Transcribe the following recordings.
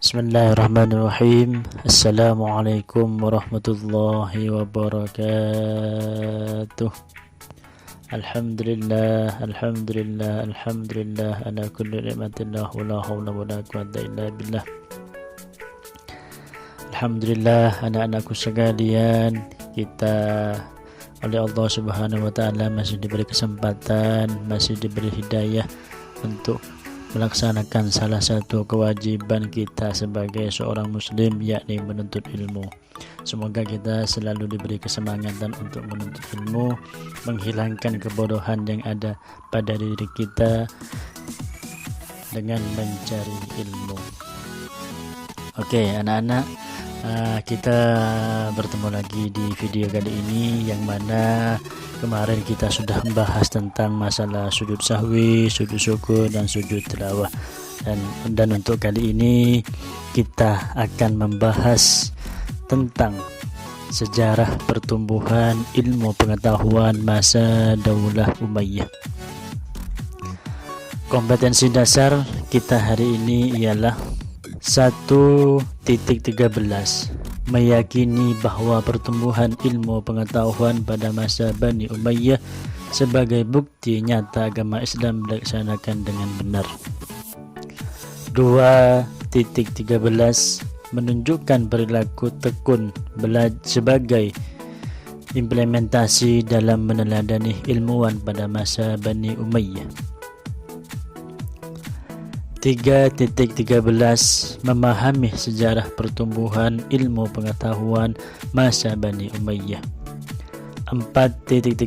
Bismillahirrahmanirrahim. Assalamualaikum warahmatullahi wabarakatuh. Alhamdulillah, alhamdulillah, alhamdulillah ala kulli ni'matillah wa la hawla wa la quwwata illa billah. Alhamdulillah, anak-anakku sekalian, kita oleh Allah Subhanahu wa taala masih diberi kesempatan, masih diberi hidayah untuk melaksanakan salah satu kewajiban kita sebagai seorang muslim, yakni menuntut ilmu. Semoga kita selalu diberi kesemangatan untuk menuntut ilmu, menghilangkan kebodohan yang ada pada diri kita dengan mencari ilmu. Oke, anak-anak, kita bertemu lagi di video kali ini, yang mana kemarin kita sudah membahas tentang masalah sujud sahwi, sujud syukur, dan sujud tilawah. Dan untuk kali ini kita akan membahas tentang sejarah pertumbuhan ilmu pengetahuan masa Daulah Umayyah. Kompetensi dasar kita hari ini ialah 1.13, meyakini bahwa pertumbuhan ilmu pengetahuan pada masa Bani Umayyah sebagai bukti nyata agama Islam dilaksanakan dengan benar. 2.13, menunjukkan perilaku tekun sebagai implementasi dalam meneladani ilmuwan pada masa Bani Umayyah. 3.13, memahami sejarah pertumbuhan ilmu pengetahuan masa Bani Umayyah. 4.13,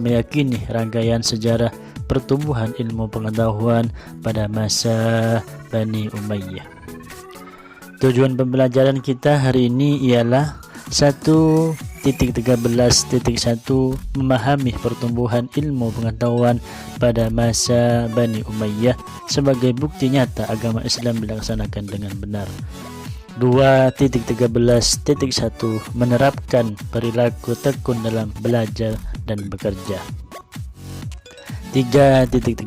meyakini rangkaian sejarah pertumbuhan ilmu pengetahuan pada masa Bani Umayyah. Tujuan pembelajaran kita hari ini ialah 1.13.1, memahami pertumbuhan ilmu pengetahuan pada masa Bani Umayyah sebagai bukti nyata agama Islam dilaksanakan dengan benar. 2.13.1, menerapkan perilaku tekun dalam belajar dan bekerja. 3.13.1,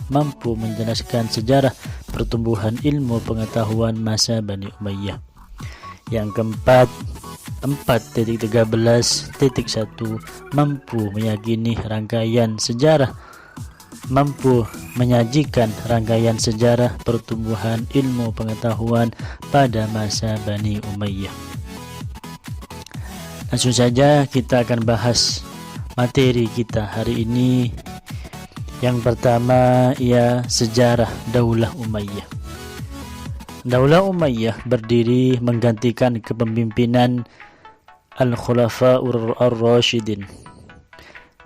mampu menjelaskan sejarah pertumbuhan ilmu pengetahuan masa Bani Umayyah. Yang keempat, 4.13.1, mampu menyajikan rangkaian sejarah pertumbuhan ilmu pengetahuan pada masa Bani Umayyah. Langsung saja kita akan bahas materi kita hari ini. Yang pertama ia sejarah Daulah Umayyah. Daulah Umayyah berdiri menggantikan kepemimpinan Al-Khulafa'ur Ar-Rasyidin.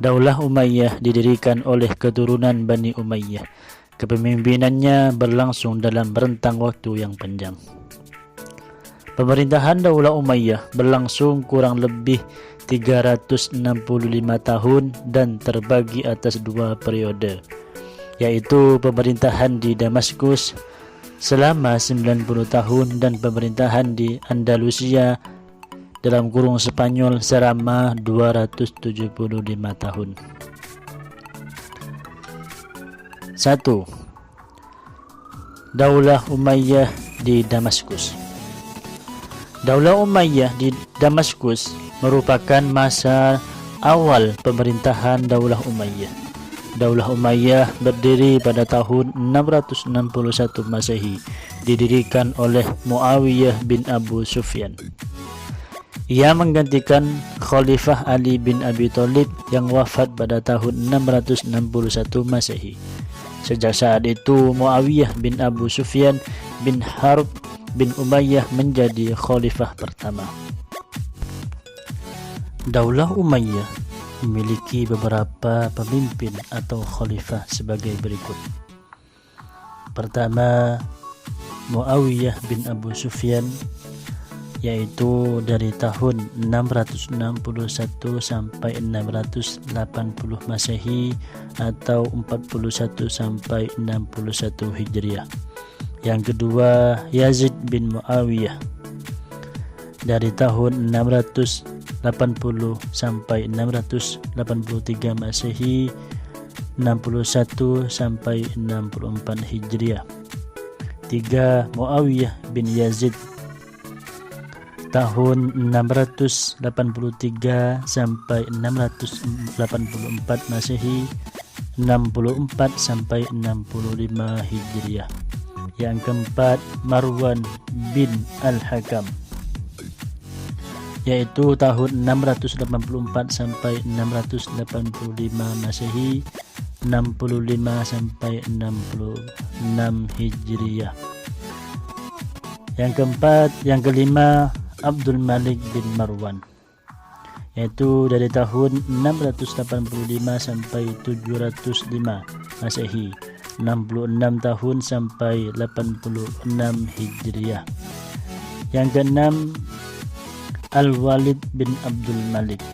Daulah Umayyah didirikan oleh keturunan Bani Umayyah. Kepemimpinannya berlangsung dalam rentang waktu yang panjang. Pemerintahan Daulah Umayyah berlangsung kurang lebih 365 tahun dan terbagi atas dua periode, yaitu pemerintahan di Damaskus selama 90 tahun dan pemerintahan di Andalusia dalam kurung Spanyol selama 275 tahun. 1. Daulah Umayyah di Damaskus. Daulah Umayyah di Damaskus merupakan masa awal pemerintahan Daulah Umayyah. Daulah Umayyah berdiri pada tahun 661 Masehi, didirikan oleh Muawiyah bin Abu Sufyan. Ia menggantikan Khalifah Ali bin Abi Thalib yang wafat pada tahun 661 Masehi. Sejak saat itu Muawiyah bin Abu Sufyan bin Harb bin Umayyah menjadi khalifah pertama. Daulah Umayyah memiliki beberapa pemimpin atau khalifah sebagai berikut. Pertama, Muawiyah bin Abu Sufyan, yaitu dari tahun 661 sampai 680 Masehi atau 41 sampai 61 Hijriah. Yang kedua, Yazid bin Muawiyah, dari tahun 680 sampai 683 Masehi, 61 sampai 64 Hijriah. ketiga Muawiyah bin Yazid tahun 683 sampai 684 Masehi, 64 sampai 65 Hijriah. Yang keempat Marwan bin Al-Hakam, yaitu tahun 684 sampai 685 Masehi, 65 sampai 66 Hijriah. Yang kelima Abdul Malik bin Marwan, yaitu dari tahun 685 sampai 705 Masehi, 66 tahun sampai 86 Hijriah. Yang keenam Al-Walid bin Abdul Malik,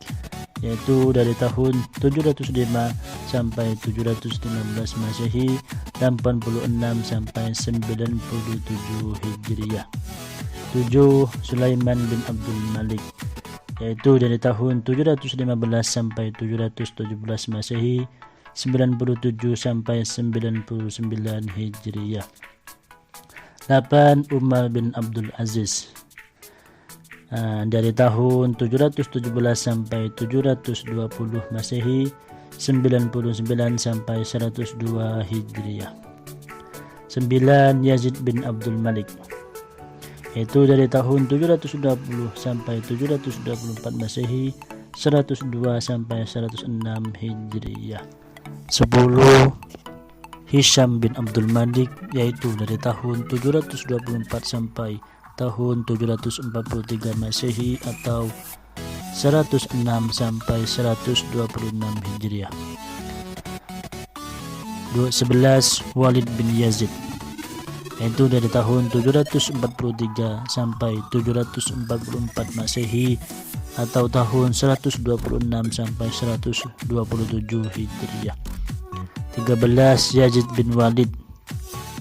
yaitu dari tahun 705 sampai 715 Masehi, 86 sampai 97 Hijriah. 7 Sulaiman bin Abdul Malik, yaitu dari tahun 715 sampai 717 Masehi, 97 sampai 99 Hijriah. 8 Umar bin Abdul Aziz, dari tahun 717 sampai 720 Masehi, 99 sampai 102 Hijriah. 9 Yazid bin Abdul Malik, yaitu dari tahun 720 sampai 724 Masehi, 102 sampai 106 Hijriah. 10 Hisham bin Abdul Malik, yaitu dari tahun 724 sampai tahun 743 Masehi atau 106 sampai 126 Hijriah. 11 Walid bin Yazid, yaitu dari tahun 743 sampai 744 Masehi atau tahun 126 sampai 127 Hijriah. 13 Yazid bin Walid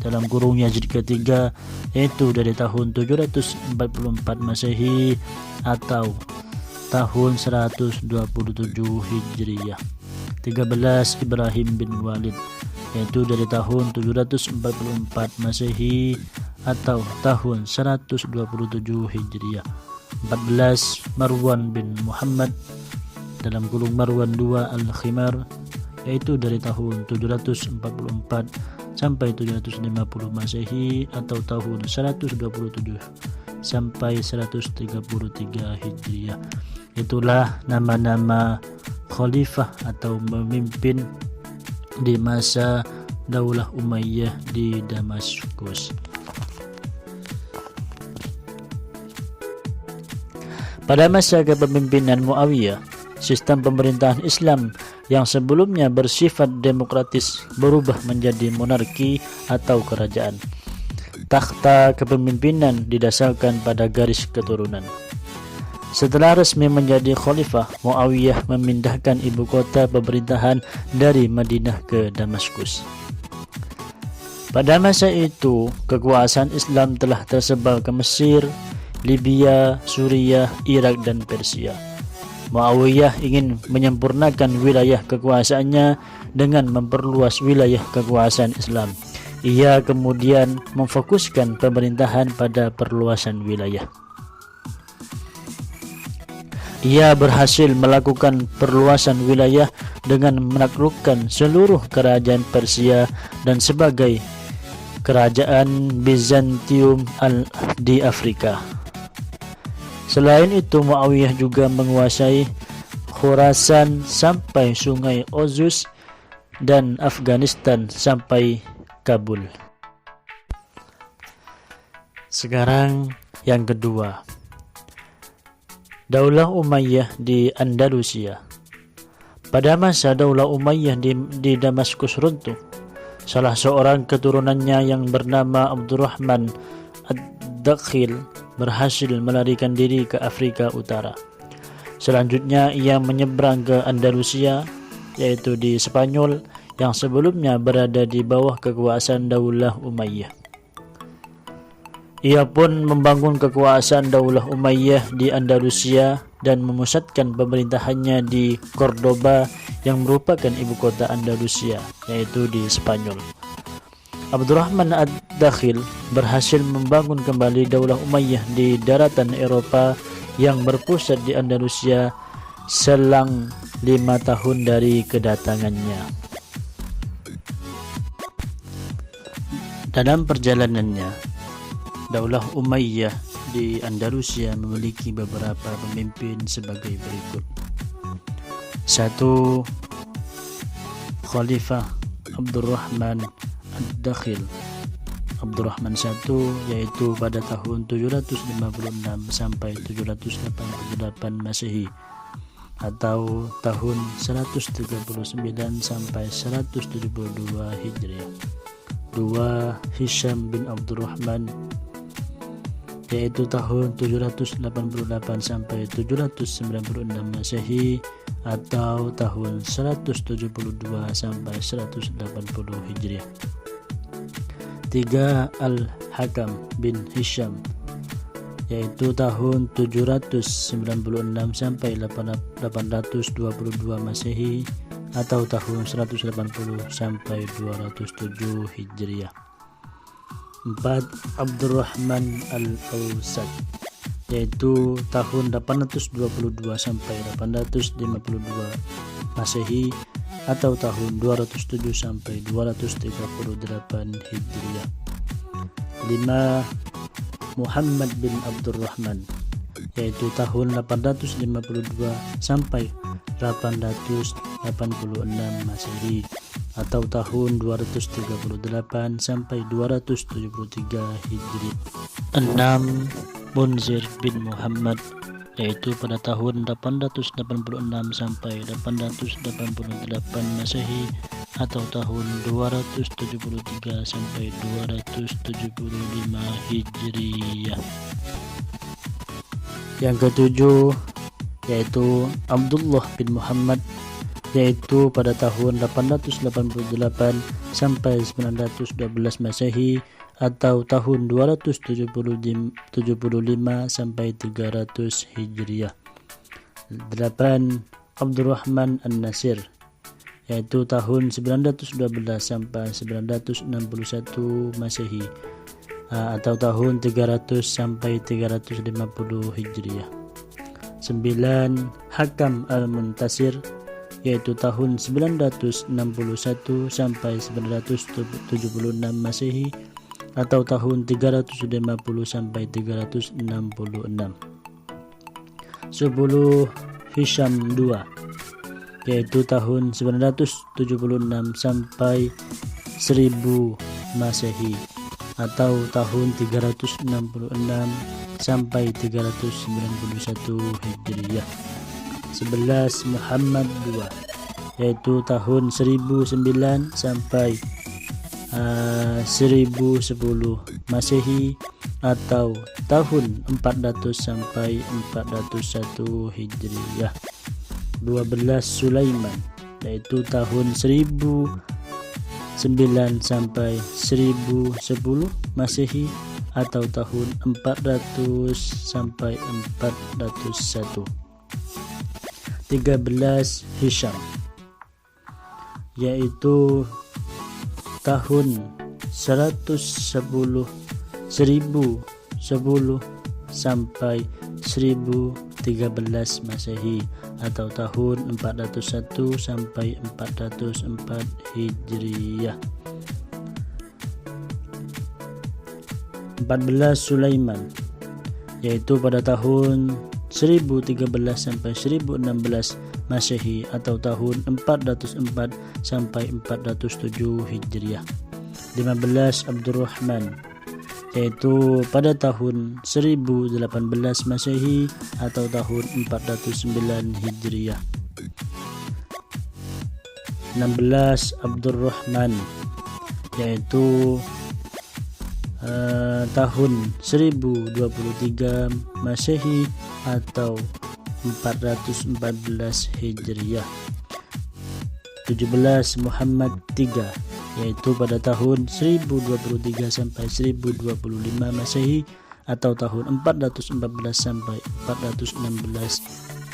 dalam kurung Yazid ketiga, yaitu dari tahun 744 Masehi atau tahun 127 Hijriah. 13 Ibrahim bin Walid, yaitu dari tahun 744 Masehi atau tahun 127 Hijriah. 14 Marwan bin Muhammad dalam kurung Marwan II Al-Khimar, yaitu dari tahun 744 sampai 750 Masehi atau tahun 127 sampai 133 Hijriah. Itulah nama-nama khalifah atau pemimpin di masa Daulah Umayyah di Damaskus. Pada masa kepemimpinan Muawiyah, sistem pemerintahan Islam yang sebelumnya bersifat demokratis berubah menjadi monarki atau kerajaan. Takhta kepemimpinan didasarkan pada garis keturunan. Setelah resmi menjadi khalifah, Muawiyah memindahkan ibu kota pemerintahan dari Madinah ke Damaskus. Pada masa itu, kekuasaan Islam telah tersebar ke Mesir, Libya, Suriah, Irak, dan Persia. Muawiyah ingin menyempurnakan wilayah kekuasaannya dengan memperluas wilayah kekuasaan Islam. Ia kemudian memfokuskan pemerintahan pada perluasan wilayah. Ia berhasil melakukan perluasan wilayah dengan menaklukkan seluruh kerajaan Persia dan sebagai kerajaan Bizantium di Afrika. Selain itu, Muawiyah juga menguasai Khurasan sampai Sungai Ozus dan Afghanistan sampai Kabul. Sekarang yang kedua, Daulah Umayyah di Andalusia. Pada masa Daulah Umayyah di Damaskus runtuh, salah seorang keturunannya yang bernama Abdurrahman Ad-Dakhil berhasil melarikan diri ke Afrika Utara. Selanjutnya ia menyeberang ke Andalusia, yaitu di Spanyol yang sebelumnya berada di bawah kekuasaan Daulah Umayyah. Ia pun membangun kekuasaan Daulah Umayyah di Andalusia dan memusatkan pemerintahannya di Cordoba yang merupakan ibu kota Andalusia, yaitu di Spanyol. Abdurrahman Ad-Dakhil berhasil membangun kembali Daulah Umayyah di daratan Eropa yang berpusat di Andalusia selang 5 tahun dari kedatangannya. Dalam perjalanannya, Daulah Umayyah di Andalusia memiliki beberapa pemimpin sebagai berikut. 1. Khalifah Abdurrahman Ad-Dakhil. Abdurrahman I yaitu pada tahun 756 sampai 788 Masehi atau tahun 139 sampai 172 Hijriah. 2. Hisham bin Abdurrahman yaitu tahun 788 sampai 796 Masehi atau tahun 172 sampai 180 Hijriah. 3. Al-Hakam bin Hisham yaitu tahun 796 sampai 822 Masehi atau tahun 180 sampai 207 Hijriah. 4. Abdurrahman Al-Awsat yaitu tahun 822 sampai 852 Masehi atau tahun 207 sampai 238 Hijriah. 5. Muhammad bin Abdurrahman yaitu tahun 852 sampai 886 Masehi atau tahun 238 sampai 273 Hijri. 6. Munzir bin Muhammad yaitu pada tahun 886 sampai 888 Masehi atau tahun 273 sampai 275 Hijriyah. Yang ketujuh yaitu Abdullah bin Muhammad yaitu pada tahun 888 sampai 912 Masehi atau tahun 275 sampai 300 Hijriah. 8. Abdurrahman An-Nasir yaitu tahun 912 sampai 961 Masehi atau tahun 300 sampai 350 Hijriah. 9. Hakam Al-Muntasir yaitu tahun 961 sampai 976 Masehi atau tahun 350 sampai 366. 10. Hisham II yaitu tahun 976 sampai 1000 Masehi atau tahun 366 sampai 391 Hijriah. 11. Muhammad II yaitu tahun 1009 sampai 1010 Masehi atau tahun 400 sampai 401 Hijriah. 12. Sulaiman yaitu tahun 1009 sampai 1010 Masehi atau tahun 400 sampai 401. 13. Hisham yaitu tahun 1010 sampai 1013 Masehi atau tahun 401 sampai 404 Hijriyah. 14. Sulaiman yaitu pada tahun 1013 sampai 1016 Masehi atau tahun 404 sampai 407 Hijriah. 15. Abdurrahman yaitu pada tahun 1018 Masehi atau tahun 409 Hijriah. 16. Abdurrahman yaitu tahun 1023 Masehi atau 414 Hijriah. 17. Muhammad III yaitu pada tahun 1023 sampai 1025 Masehi atau tahun 414 sampai 416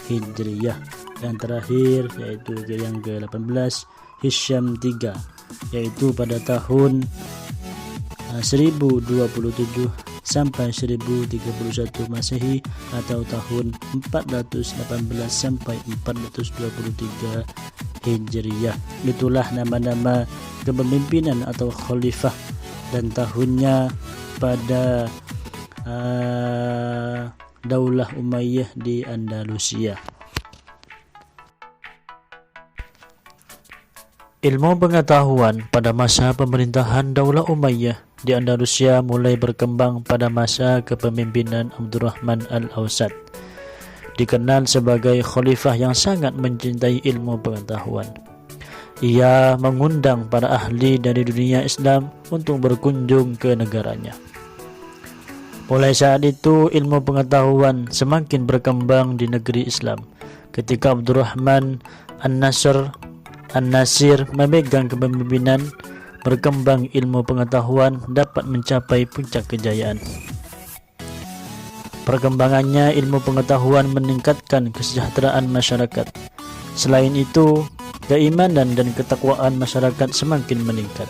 Hijriah. Yang terakhir yaitu yang ke-18 Hisham III yaitu pada tahun 1027 sampai 1031 Masehi atau tahun 418 sampai 423 Hijriah. Itulah nama-nama kepemimpinan atau khalifah dan tahunnya pada Daulah Umayyah di Andalusia. Ilmu pengetahuan pada masa pemerintahan Daulah Umayyah di Andalusia mulai berkembang pada masa kepemimpinan Abdurrahman Al-Awsat. Dikenal sebagai khalifah yang sangat mencintai ilmu pengetahuan. Ia mengundang para ahli dari dunia Islam untuk berkunjung ke negaranya. Mulai saat itu ilmu pengetahuan semakin berkembang di negeri Islam. Ketika Abdurrahman An-Nasir memegang kepemimpinan, berkembang ilmu pengetahuan dapat mencapai puncak kejayaan. Perkembangannya ilmu pengetahuan meningkatkan kesejahteraan masyarakat. Selain itu, keimanan dan ketakwaan masyarakat semakin meningkat.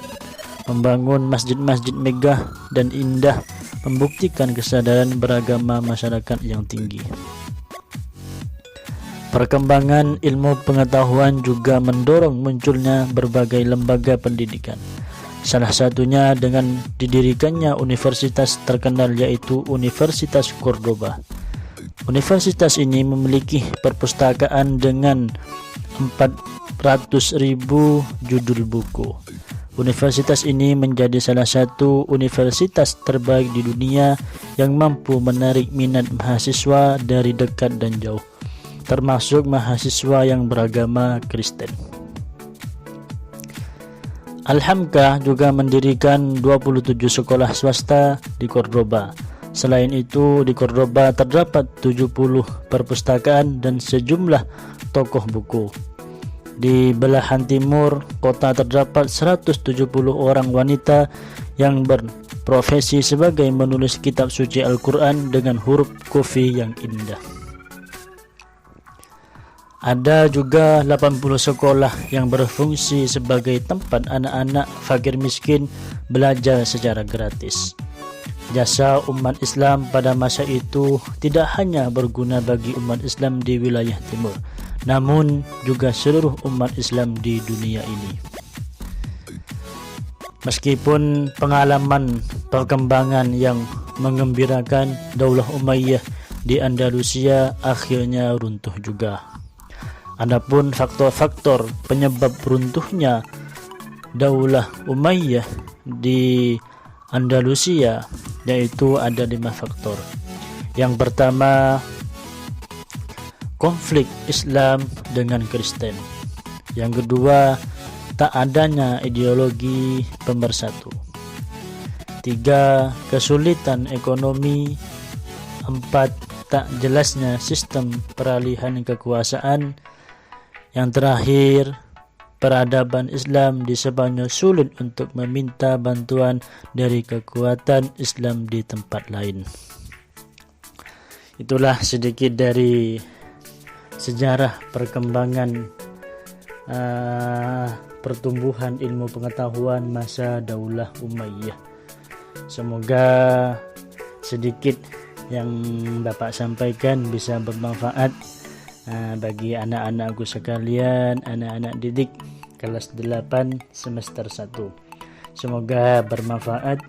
Membangun masjid-masjid megah dan indah membuktikan kesadaran beragama masyarakat yang tinggi. Perkembangan ilmu pengetahuan juga mendorong munculnya berbagai lembaga pendidikan. Salah satunya dengan didirikannya universitas terkenal yaitu Universitas Cordoba. Universitas ini memiliki perpustakaan dengan 400.000 judul buku. Universitas ini menjadi salah satu universitas terbaik di dunia yang mampu menarik minat mahasiswa dari dekat dan jauh, termasuk mahasiswa yang beragama Kristen. Al-Hamka juga mendirikan 27 sekolah swasta di Cordoba. Selain itu, di Cordoba terdapat 70 perpustakaan dan sejumlah tokoh buku. Di belahan timur kota terdapat 170 orang wanita yang berprofesi sebagai menulis kitab suci Al-Quran dengan huruf kufi yang indah. Ada juga 80 sekolah yang berfungsi sebagai tempat anak-anak fakir miskin belajar secara gratis. Jasa umat Islam pada masa itu tidak hanya berguna bagi umat Islam di wilayah timur, namun juga seluruh umat Islam di dunia ini. Meskipun pengalaman perkembangan yang mengembirakan, Daulah Umayyah di Andalusia akhirnya runtuh juga. Adapun faktor-faktor penyebab runtuhnya Daulah Umayyah di Andalusia yaitu ada 5 faktor. Yang pertama, konflik Islam dengan Kristen. Yang kedua, tak adanya ideologi pemersatu. 3. Kesulitan ekonomi. 4. Tak jelasnya sistem peralihan kekuasaan. Yang terakhir, peradaban Islam di Spanyol sulit untuk meminta bantuan dari kekuatan Islam di tempat lain. Itulah sedikit dari sejarah perkembangan pertumbuhan ilmu pengetahuan masa Daulah Umayyah. Semoga sedikit yang Bapak sampaikan bisa bermanfaat bagi anak-anakku sekalian, anak-anak didik kelas 8 semester 1. Semoga bermanfaat.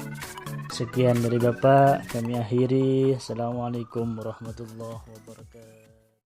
Sekian dari Bapak, kami akhiri. Assalamualaikum warahmatullahi wabarakatuh.